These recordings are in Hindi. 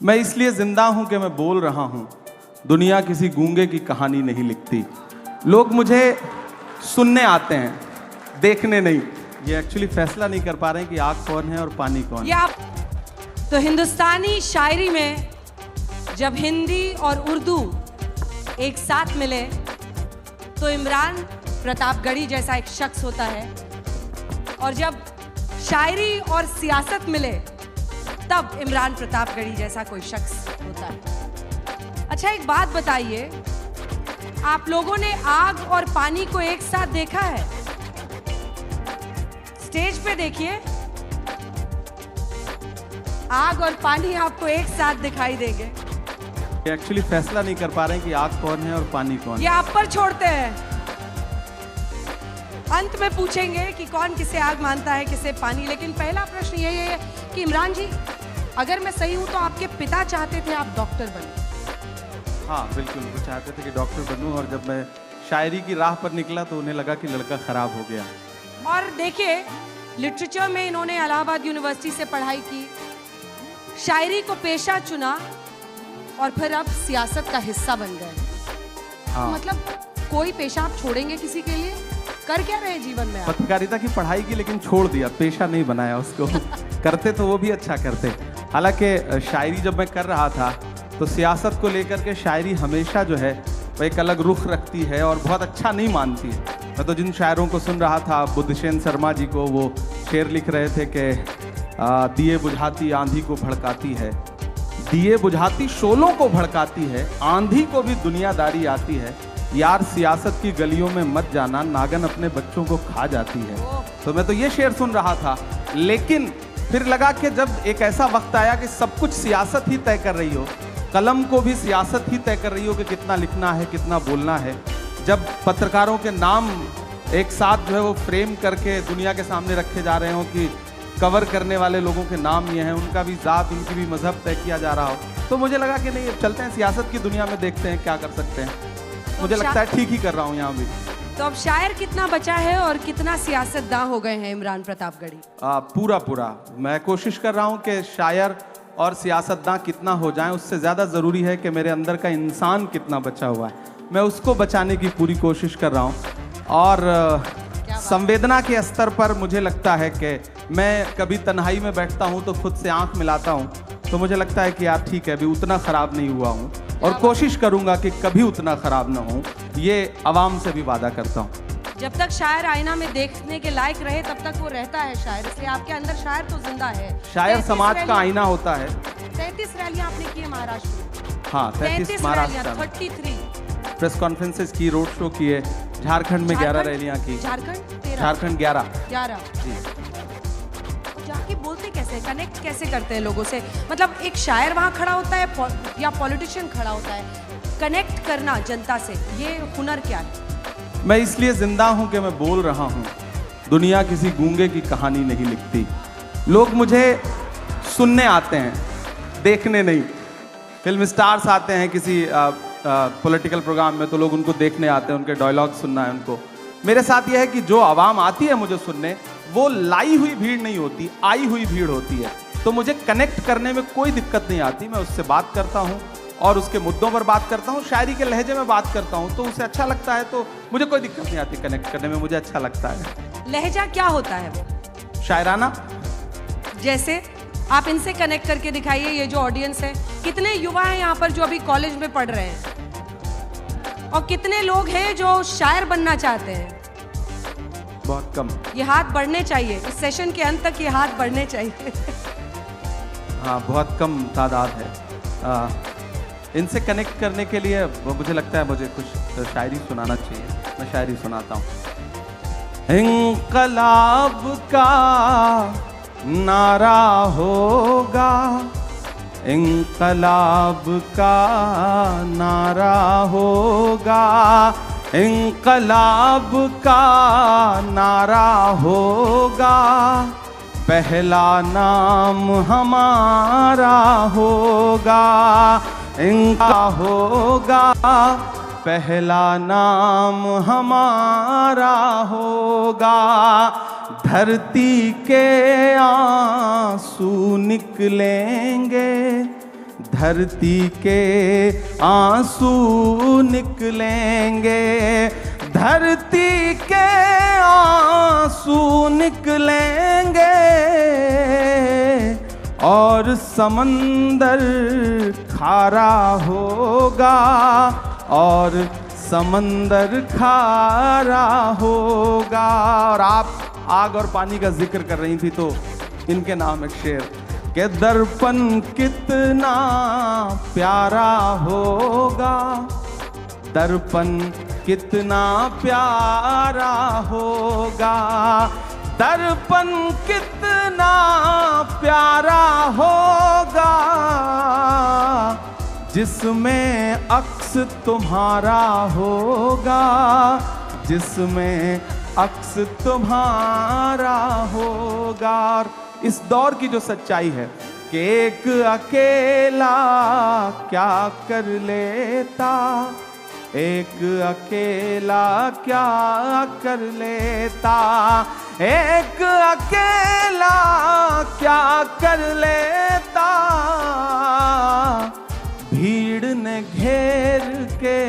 मैं इसलिए जिंदा हूं कि मैं बोल रहा हूं। दुनिया किसी गूंगे की कहानी नहीं लिखती। लोग मुझे सुनने आते हैं, देखने नहीं। ये एक्चुअली फैसला नहीं कर पा रहे हैं कि आग कौन है और पानी कौन है। तो हिंदुस्तानी शायरी में जब हिंदी और उर्दू एक साथ मिले तो इमरान प्रतापगढ़ी जैसा एक शख्स होता है, और जब शायरी और सियासत मिले तब इमरान प्रतापगढ़ी जैसा कोई शख्स होता है। अच्छा, एक बात बताइए, आप लोगों ने आग और पानी को एक साथ देखा है? स्टेज पे देखिए, आग और पानी आपको एक साथ दिखाई देंगे। एक्चुअली फैसला नहीं कर पा रहे हैं कि आग कौन है और पानी कौन है। ये आप पर छोड़ते हैं। अंत में पूछेंगे कि कौन किसे आग मानता है, किसे पानी। लेकिन पहला प्रश्न ये है कि इमरान जी, अगर मैं सही हूं तो आपके पिता चाहते थे आप डॉक्टर बने। हाँ बिल्कुल, वो चाहते थे कि डॉक्टर बनूं, और जब मैं शायरी की राह पर निकला तो उन्हें लगा कि लड़का खराब हो गया। और देखिए, लिटरेचर में इन्होंने इलाहाबाद यूनिवर्सिटी से पढ़ाई की, शायरी को पेशा चुना और फिर अब सियासत का हिस्सा बन गए। हाँ। तो मतलब कोई पेशा आप छोड़ेंगे किसी के लिए? कर क्या रहे जीवन में आप? पत्रकारिता की पढ़ाई की, लेकिन छोड़ दिया, पेशा नहीं बनाया उसको। करते तो वो भी अच्छा करते। हालांकि शायरी जब मैं कर रहा था तो सियासत को लेकर के शायरी हमेशा जो है वो एक अलग रुख रखती है और बहुत अच्छा नहीं मानती है। मैं तो जिन शायरों को सुन रहा था, बुद्धसेन शर्मा जी को, वो शेर लिख रहे थे कि दिए बुझाती आंधी को भड़काती है, दिए बुझाती शोलों को भड़काती है, आंधी को भी दुनियादारी आती है, यार सियासत की गलियों में मत जाना, नागन अपने बच्चों को खा जाती है। तो मैं तो ये शेर सुन रहा था, लेकिन फिर लगा कि जब एक ऐसा वक्त आया कि सब कुछ सियासत ही तय कर रही हो, कलम को भी सियासत ही तय कर रही हो कि कितना लिखना है, कितना बोलना है, जब पत्रकारों के नाम एक साथ जो है वो फ्रेम करके दुनिया के सामने रखे जा रहे हो कि कवर करने वाले लोगों के नाम ये हैं, उनका भी ज़ात, उनकी भी मजहब तय किया जा रहा हो, तो मुझे लगा कि नहीं, अब चलते हैं सियासत की दुनिया में, देखते हैं क्या कर सकते हैं। मुझे लगता है ठीक ही कर रहा हूँ यहाँ भी। तो अब शायर कितना बचा है और कितना सियासतदां हो गए हैं इमरान प्रतापगढ़ी? पूरा मैं कोशिश कर रहा हूँ कि शायर और सियासतदां कितना हो जाएं, उससे ज़्यादा ज़रूरी है कि मेरे अंदर का इंसान कितना बचा हुआ है, मैं उसको बचाने की पूरी कोशिश कर रहा हूँ। और संवेदना के स्तर पर मुझे लगता है कि मैं कभी तन्हाई में बैठता हूँ तो खुद से आंख मिलाता हूँ, तो मुझे लगता है कि यार ठीक है, अभी उतना ख़राब नहीं हुआ हूँ, और कोशिश करूँगा कि कभी उतना ख़राब ना हो, ये आवाम से भी वादा करता हूँ। जब तक शायर आईना में देखने के लायक रहे तब तक वो रहता है शायर, इसलिए आपके अंदर शायर तो जिंदा है। शायर समाज का आईना होता है। 33 रैलियां आपने की है महाराष्ट्र में। हाँ, 33 महाराष्ट्र में 33 प्रेस कॉन्फ्रेंसेस की, रोड शो किए, झारखंड में 11 रैलियां की। झारखंड 11 जी। जाके बोलते कैसे, कनेक्ट कैसे करते हैं लोगों से? मतलब एक शायर वहाँ खड़ा होता है या पॉलिटिशियन खड़ा होता है, कनेक्ट करना जनता से, ये हुनर क्या है? मैं इसलिए जिंदा हूं कि मैं बोल रहा हूं। दुनिया किसी गूंगे की कहानी नहीं लिखती। लोग मुझे सुनने आते हैं, देखने नहीं। फिल्म स्टार्स आते हैं किसी पॉलिटिकल प्रोग्राम में तो लोग उनको देखने आते हैं, उनके डायलॉग सुनना है उनको। मेरे साथ यह है कि जो आवाम आती है मुझे सुनने, वो लाई हुई भीड़ नहीं होती, आई हुई भीड़ होती है। तो मुझे कनेक्ट करने में कोई दिक्कत नहीं आती। मैं उससे बात करता हूँ और उसके मुद्दों पर बात करता हूँ, शायरी के लहजे में बात करता हूँ, तो उसे अच्छा लगता है, तो मुझे कोई दिक्कत नहीं आती कनेक्ट करने में, मुझे अच्छा लगता है। लहजा क्या होता है वो? शायराना। जैसे आप इनसे कनेक्ट करके दिखाइए, ये जो ऑडियंस है, कितने युवा हैं यहाँ पर जो अभी कॉलेज में पढ़ रहे हैं, और कितने लोग हैं जो शायर बनना चाहते हैं? बहुत कम। ये हाथ बढ़ने चाहिए, इस सेशन के अंत तक ये हाथ बढ़ने चाहिए। हाँ, बहुत कम तादाद है। इनसे कनेक्ट करने के लिए मुझे लगता है मुझे कुछ शायरी सुनाना चाहिए। मैं शायरी सुनाता हूँ। इंकलाब का नारा होगा, इंकलाब का नारा होगा, इंकलाब का नारा होगा, पहला नाम हमारा होगा, इनका होगा, पहला नाम हमारा होगा, धरती के आंसू निकलेंगे, धरती के आंसू निकलेंगे, धरती के आंसू निकलेंगे और समंदर खारा होगा, और समंदर खारा होगा। और आप आग और पानी का जिक्र कर रही थी तो इनके नाम एक शेर के दर्पण कितना प्यारा होगा, दर्पण कितना प्यारा होगा, दर्पण कितना प्यारा होगा, जिसमें अक्स तुम्हारा होगा, जिसमें अक्स तुम्हारा होगा। और इस दौर की जो सच्चाई है कि एक अकेला क्या कर लेता, एक अकेला क्या कर लेता, एक अकेला क्या कर लेता, भीड़ ने घेर के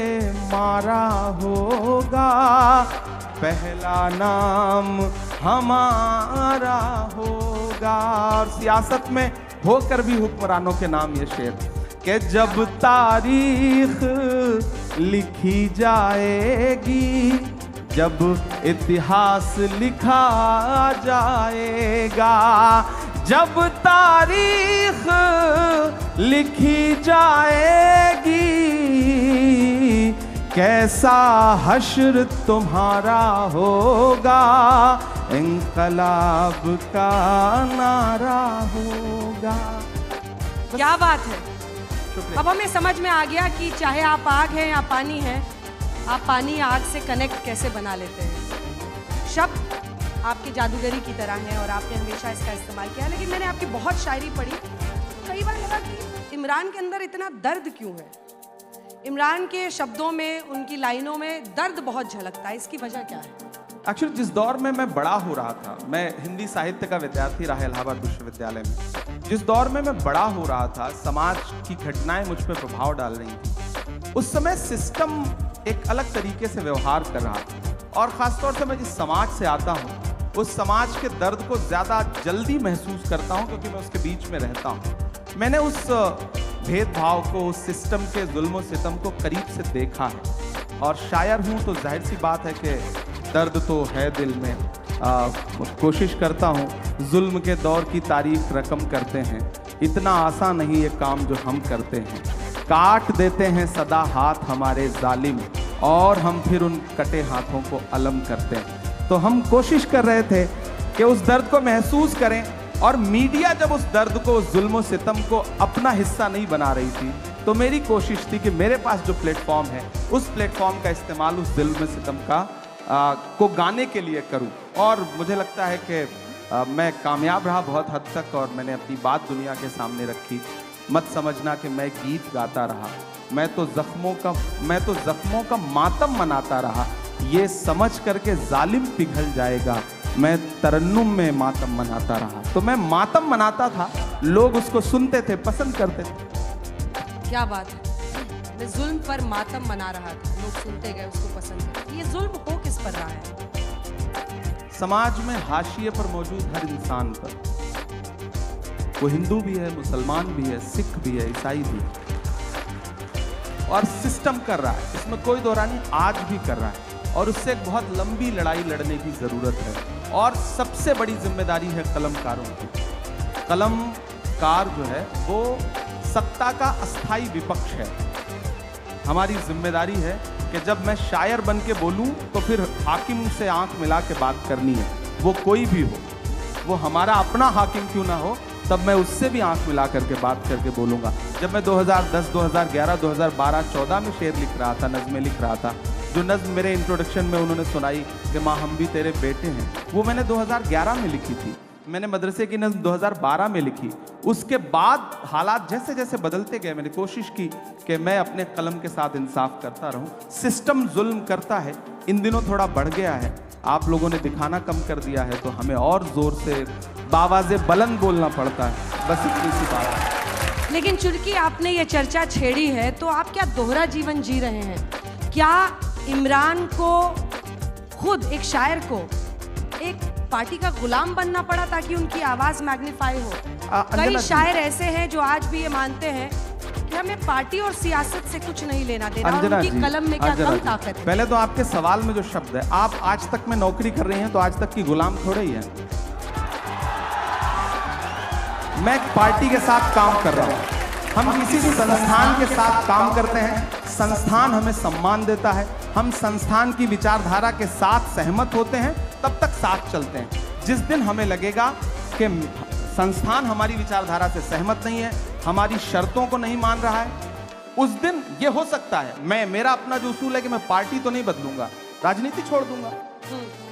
मारा होगा, पहला नाम हमारा होगा। और सियासत में होकर भी हुक्मरानों के नाम ये शेर कि जब तारीख लिखी जाएगी, जब इतिहास लिखा जाएगा, जब तारीख लिखी जाएगी, कैसा हश्र तुम्हारा होगा, इंकलाब का नारा होगा। क्या बात है। अब हमें समझ में आ गया कि चाहे आप आग हैं या पानी हैं, आप पानी या आग से कनेक्ट कैसे बना लेते हैं। शब्द आपकी जादूगरी की तरह है और आपने हमेशा इसका इस्तेमाल किया। लेकिन मैंने आपकी बहुत शायरी पढ़ी, कई बार लगा कि इमरान के अंदर इतना दर्द क्यों है। इमरान के शब्दों में, उनकी लाइनों में दर्द बहुत झलकता है, इसकी वजह क्या है? एक्चुअली जिस दौर में मैं बड़ा हो रहा था, मैं हिंदी साहित्य का विद्यार्थी रहा इलाहाबाद विश्वविद्यालय में, जिस दौर में मैं बड़ा हो रहा था, समाज की घटनाएं मुझ पर प्रभाव डाल रही थी, उस समय सिस्टम एक अलग तरीके से व्यवहार कर रहा था। और ख़ासतौर से मैं जिस समाज से आता हूँ, उस समाज के दर्द को ज़्यादा जल्दी महसूस करता हूँ क्योंकि मैं उसके बीच में रहता हूँ। मैंने उस भेदभाव को, उस सिस्टम के जुल्म और सितम को करीब से देखा है। और शायर हूँ तो जाहिर सी बात है कि दर्द तो है दिल में। कोशिश करता हूँ जुल्म के दौर की तारीफ रकम करते हैं, इतना आसान नहीं ये काम जो हम करते हैं। काट देते हैं सदा हाथ हमारे जालिम, और हम फिर उन कटे हाथों को अलम करते हैं। तो हम कोशिश कर रहे थे कि उस दर्द को महसूस करें, और मीडिया जब उस दर्द को, उस जुल्म और सितम को अपना हिस्सा नहीं बना रही थी, तो मेरी कोशिश थी कि मेरे पास जो प्लेटफॉर्म है, उस प्लेटफॉर्म का इस्तेमाल उस जुल्म सितम का को गाने के लिए करूं। और मुझे लगता है कि मैं कामयाब रहा बहुत हद तक, और मैंने अपनी बात दुनिया के सामने रखी। मत समझना कि मैं गीत गाता रहा, मैं तो जख्मों का मातम मनाता रहा, ये समझ करके जालिम पिघल जाएगा, मैं तरन्नुम में मातम मनाता रहा। तो मैं मातम मनाता था, लोग उसको सुनते थे, पसंद करते थे। क्या बात है। मैं जुल्म पर मातम मना रहा था, लोग सुनते गए, उसको पसंद करते। ये जुल्म हो किस पर रहा है? समाज में हाशिए पर मौजूद हर इंसान पर, वो हिंदू भी है, मुसलमान भी है, सिख भी है, ईसाई भी है, और सिस्टम कर रहा है, इसमें कोई दो रानी आज भी कर रहा है। और उससे एक बहुत लंबी लड़ाई लड़ने की ज़रूरत है। और सबसे बड़ी जिम्मेदारी है कलमकारों की। कलमकार जो है वो सत्ता का अस्थाई विपक्ष है। हमारी जिम्मेदारी है कि जब मैं शायर बन के बोलूं तो फिर हाकिम से आंख मिला के बात करनी है, वो कोई भी हो, वो हमारा अपना हाकिम क्यों ना हो, तब मैं उससे भी आंख मिला करके बात करके बोलूँगा। जब मैं 2010, 2011, 2012, 14 में शेर लिख रहा था, नज़में लिख रहा था, जो नज़्म मेरे इंट्रोडक्शन में उन्होंने सुनाई कि माँ हम भी तेरे बेटे हैं, वो मैंने 2011 में लिखी थी। मैंने मदरसे की नज़्म 2012 में लिखी। उसके बाद हालात जैसे जैसे बदलते गए, मैंने कोशिश की कि मैं अपने कलम के साथ इंसाफ करता रहूं। सिस्टम जुल्म करता है, इन दिनों थोड़ा बढ़ गया है, आप लोगों ने दिखाना कम कर दिया है, तो हमें और ज़ोर से बावाज़े बुलंद बोलना पड़ता है, बस इतनी सी बात है। लेकिन चूंकि आपने ये चर्चा छेड़ी है तो आप क्या दोहरा जीवन जी रहे हैं? क्या इमरान को खुद एक शायर को एक पार्टी का गुलाम बनना पड़ा ताकि उनकी आवाज मैग्नीफाई हो? कई शायर ऐसे हैं जो आज भी ये मानते हैं कि हमें पार्टी और सियासत से कुछ नहीं लेना देना और उनकी कलम में क्या कम ताकत है। पहले तो आपके सवाल में जो शब्द है, आप आज तक में नौकरी कर रही हैं तो आज तक की गुलाम थोड़े ही है। मैं एक पार्टी के साथ काम कर रहा हूं, हम किसी भी संस्थान के साथ काम करते हैं, संस्थान हमें सम्मान देता है, हम संस्थान की विचारधारा के साथ सहमत होते हैं, तब तक साथ चलते हैं। जिस दिन हमें लगेगा कि संस्थान हमारी विचारधारा से सहमत नहीं है, हमारी शर्तों को नहीं मान रहा है, उस दिन ये हो सकता है मेरा अपना जो उसूल है कि मैं पार्टी तो नहीं बदलूंगा, राजनीति छोड़ दूंगा।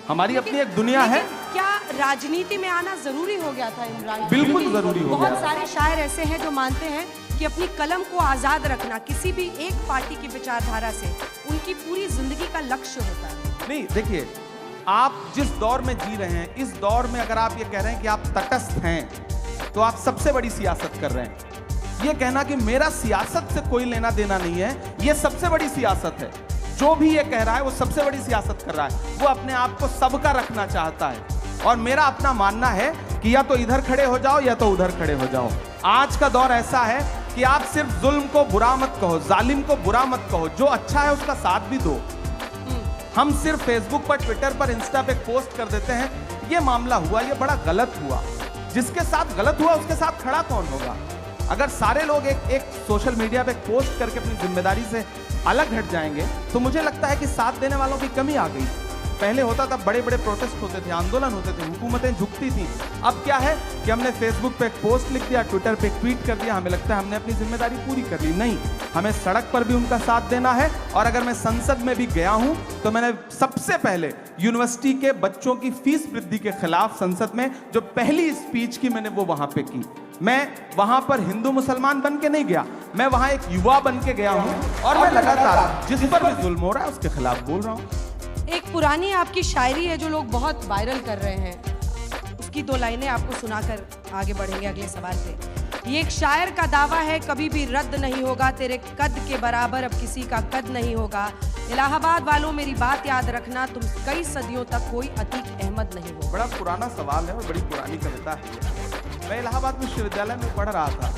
हमारी अपनी एक दुनिया है। क्या राजनीति में आना जरूरी हो गया था इमरान? बिल्कुल जरूरी हो गया। बहुत सारे शायर ऐसे हैं जो मानते हैं कि अपनी कलम को आजाद रखना किसी भी एक पार्टी की विचारधारा से उनकी पूरी जिंदगी का लक्ष्य होता है। नहीं, देखिए, आप जिस दौर में जी रहे हैं, इस दौर में अगर आप ये कह रहे हैं कि आप तटस्थ हैं तो आप सबसे बड़ी सियासत कर रहे हैं। ये कहना कि मेरा सियासत से कोई लेना देना नहीं है, ये सबसे बड़ी सियासत है। जो भी ये कह रहा है वो सबसे बड़ी सियासत कर रहा है। वो अपने आप को सबका रखना चाहता है और मेरा अपना मानना है कि या तो इधर खड़े हो जाओ या तो उधर खड़े हो जाओ। आज का दौर ऐसा है कि आप सिर्फ जुल्म को बुरा मत कहो, जालिम को बुरा मत कहो, जो अच्छा है उसका साथ भी दो। हम सिर्फ फेसबुक पर, ट्विटर पर, इंस्टा पे पोस्ट कर देते हैं, ये मामला हुआ, ये बड़ा गलत हुआ। जिसके साथ गलत हुआ उसके साथ खड़ा कौन होगा? अगर सारे लोग एक सोशल मीडिया पे पोस्ट करके अपनी जिम्मेदारी से अलग हट जाएंगे तो मुझे लगता है कि साथ देने वालों की कमी आ गई। पहले होता था, बड़े बड़े प्रोटेस्ट होते थे, आंदोलन होते थे, हुकूमतें झुकती थी। अब क्या है कि हमने फेसबुक पे एक पोस्ट लिख दिया, ट्विटर पे एक ट्वीट कर दिया, हमें लगता है हमने अपनी जिम्मेदारी पूरी कर ली। नहीं, हमें सड़क पर भी उनका साथ देना है। और अगर मैं संसद में भी गया हूं तो मैंने सबसे पहले यूनिवर्सिटी के बच्चों की फीस वृद्धि के खिलाफ संसद में जो पहली स्पीच की मैंने वो वहां पे की। मैं वहां पर हिंदू मुसलमान बन के नहीं गया, मैं वहां एक युवा बन के गया हूं और मैं लगातार जिस पर भी जुल्म हो रहा है उसके खिलाफ बोल रहा हूं। एक पुरानी आपकी शायरी है जो लोग बहुत वायरल कर रहे हैं, उसकी 2 लाइनें आपको सुनाकर आगे बढ़ेंगे अगले सवाल पे। ये एक शायर का दावा है, कभी भी रद्द नहीं होगा, तेरे कद के बराबर अब किसी का कद नहीं होगा। इलाहाबाद वालों मेरी बात याद रखना, तुम कई सदियों तक कोई अतीक अहमद नहीं हो। बड़ा पुराना सवाल है और बड़ी पुरानी कविता है। मैं इलाहाबाद विश्वविद्यालय में पढ़ रहा था,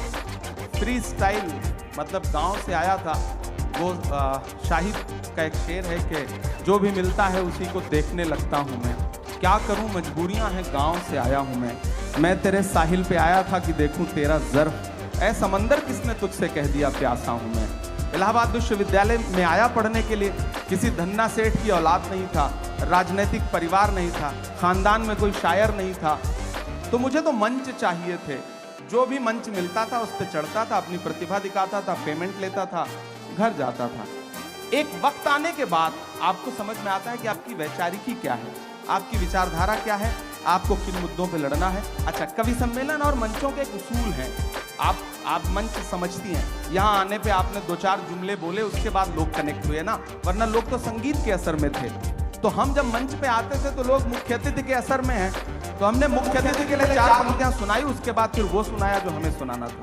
फ्री स्टाइल मतलब गांव से आया था। वो शाहिद का एक शेर है कि जो भी मिलता है उसी को देखने लगता हूँ मैं, क्या करूँ मजबूरियाँ हैं, गांव से आया हूँ मैं तेरे साहिल पे आया था कि देखूँ तेरा ज़र्फ, ऐ समंदर किसने तुझसे कह दिया प्यासा हूँ मैं। इलाहाबाद विश्वविद्यालय में आया पढ़ने के लिए, किसी धन्ना सेठ की औलाद नहीं था, राजनीतिक परिवार नहीं था, खानदान में कोई शायर नहीं था, तो मुझे तो मंच चाहिए थे। जो भी मंच मिलता था उस पर चढ़ता था, अपनी प्रतिभा दिखाता था, पेमेंट लेता था, घर जाता था। एक वक्त आने के बाद आपको समझ में आता है कि आपकी वैचारिकी क्या है, आपकी विचारधारा क्या है, आपको किन मुद्दों पे लड़ना है। अच्छा, कवि सम्मेलन और मंचों के एक उसूल हैं, आप मंच समझती हैं। यहाँ आने पे आपने 2-4 जुमले बोले, उसके बाद लोग कनेक्ट हुए ना, वरना लोग तो संगीत के असर में थे। तो हम जब मंच पे आते थे तो लोग मुख्य अतिथि के असर में हैं, तो हमने मुख्य अतिथि के लिए 4 पंक्तियां सुनाई, उसके बाद फिर वो सुनाया जो हमें सुनाना था।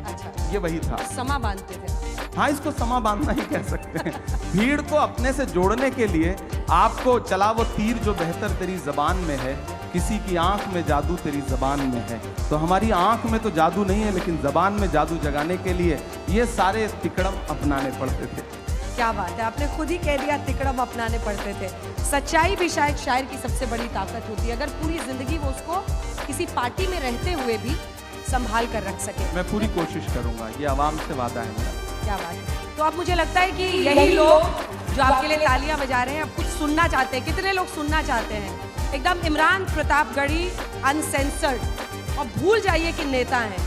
अच्छा, ये वही था, समा बांधते थे। हाँ, इसको समा बांधना ही कह सकते हैं। भीड़ को अपने से जोड़ने के लिए आपको चला वो तीर जो बेहतर तेरी जबान में है, किसी की आंख में जादू तेरी जबान में है। तो हमारी आंख में तो जादू नहीं है, लेकिन जबान में जादू जगाने के लिए ये सारे तिकड़म अपनाने पड़ते थे। क्या बात है, आपने खुद ही कह दिया तिकड़म अपनाने पड़ते थे। सच्चाई भी शायद शायर की सबसे बड़ी ताकत होती है, अगर पूरी जिंदगी वो उसको किसी पार्टी में रहते हुए भी संभाल कर रख सके। मैं पूरी कोशिश करूंगा, ये आवाम से वादा है मेरा। क्या बात है। तो अब मुझे लगता है कि यही लोग जो आपके लिए तालियां बजा रहे हैं अब कुछ सुनना चाहते हैं। कितने लोग सुनना चाहते हैं एकदम इमरान प्रतापगढ़ी अनसेंसर्ड? और भूल जाइए कि नेता हैं,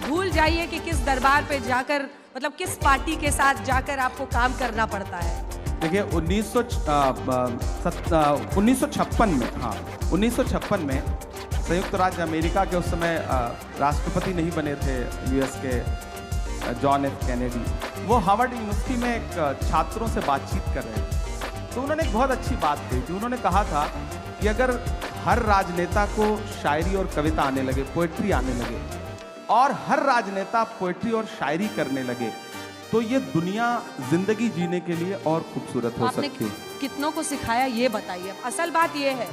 भूल जाइए कि किस दरबार पे जाकर, मतलब किस पार्टी के साथ जाकर आपको काम करना पड़ता है। देखिए 1956 में संयुक्त राज्य अमेरिका के उस समय राष्ट्रपति नहीं बने थे यूएस के जॉन एफ कैनेडी। वो हार्वर्ड यूनिवर्सिटी में एक छात्रों से बातचीत कर रहे थे, तो उन्होंने एक बहुत अच्छी बात कही थी। उन्होंने कहा था कि अगर हर राजनेता को शायरी और कविता आने लगे, पोएट्री आने लगे, और हर राजनेता पोएट्री और शायरी करने लगे तो ये दुनिया जिंदगी जीने के लिए और खूबसूरत हो आपने सकती है। कितनों को सिखाया ये बताइए। असल बात ये है,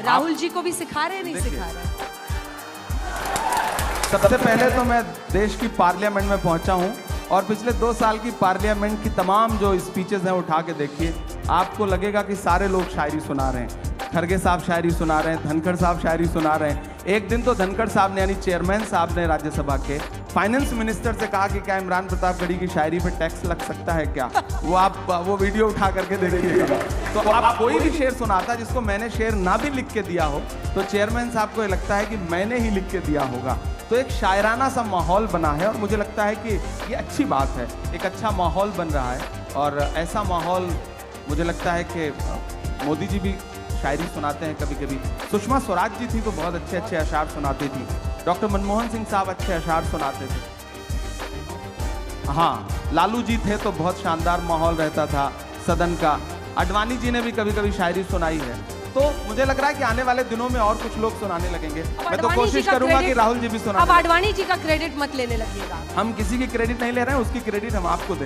राहुल जी को भी सिखा रहे नहीं देखिए। सिखा रहे? सबसे पहले तो मैं देश की पार्लियामेंट में पहुंचा हूं और पिछले 2 साल की पार्लियामेंट की तमाम जो स्पीचेस हैं उठा के देखिए, आपको लगेगा कि सारे लोग शायरी सुना रहे हैं। खरगे साहब शायरी सुना रहे हैं, धनखड़ साहब शायरी सुना रहे हैं। एक दिन तो धनखड़ साहब ने यानी चेयरमैन साहब ने राज्यसभा के फाइनेंस मिनिस्टर से कहा कि क्या इमरान प्रतापगढ़ी की शायरी पे टैक्स लग सकता है क्या? वो आप वो वीडियो उठा करके देखिएगा। तो आप कोई भी शेर सुनाता जिसको मैंने शेर ना भी लिख के दिया हो तो चेयरमैन साहब को ये लगता है कि मैंने ही लिख के दिया होगा। तो एक शायराना सा माहौल बना है और मुझे लगता है कि ये अच्छी बात है, एक अच्छा माहौल बन रहा है। और ऐसा माहौल मुझे लगता है कि मोदी जी भी शायरी सुनाते हैं कभी कभी, सुषमा स्वराज जी थी तो बहुत अच्छे अच्छे अशार सुनाती थी, डॉक्टर मनमोहन सिंह साहब अच्छे अशार सुनाते थे, हाँ लालू जी थे तो बहुत शानदार माहौल रहता था सदन का, अडवाणी जी ने भी कभी कभी शायरी सुनाई है। तो मुझे लग रहा है कि आने वाले दिनों में और कुछ लोग सुनाने लगेंगे। मैं तो कोशिश करूंगा कि राहुल जी भी सुनाएं। अब अडवाणी जी का क्रेडिट मत लेने लगिएगा। हम किसी की क्रेडिट नहीं ले रहे हैं, उसकी क्रेडिट हम आपको दे